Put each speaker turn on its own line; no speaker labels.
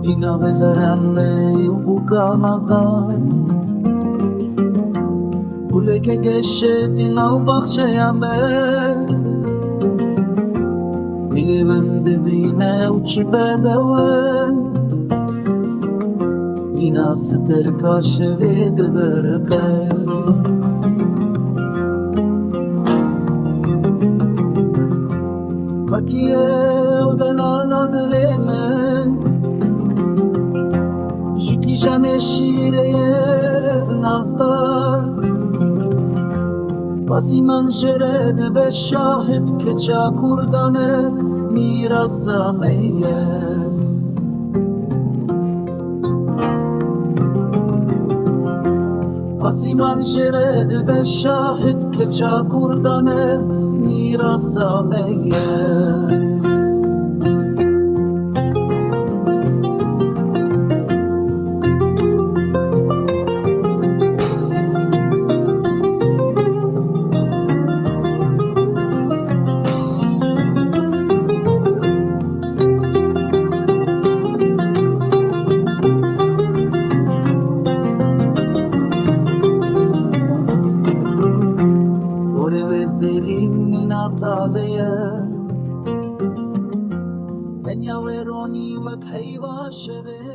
اینا بذارم یوبوکا مزدار پوله که گشه اینا بخشه همه میگه من ببینه و چی بدوه اینا ستر کاشه وید برکه مکیه و دلالا دل من شکی جن شیره نزدار بازی من جرد به شاهد که چا کردانه میرسمه بازی من جرد به شاهد که چا کردانه میرسمه من يا ويروني وبحي واشغل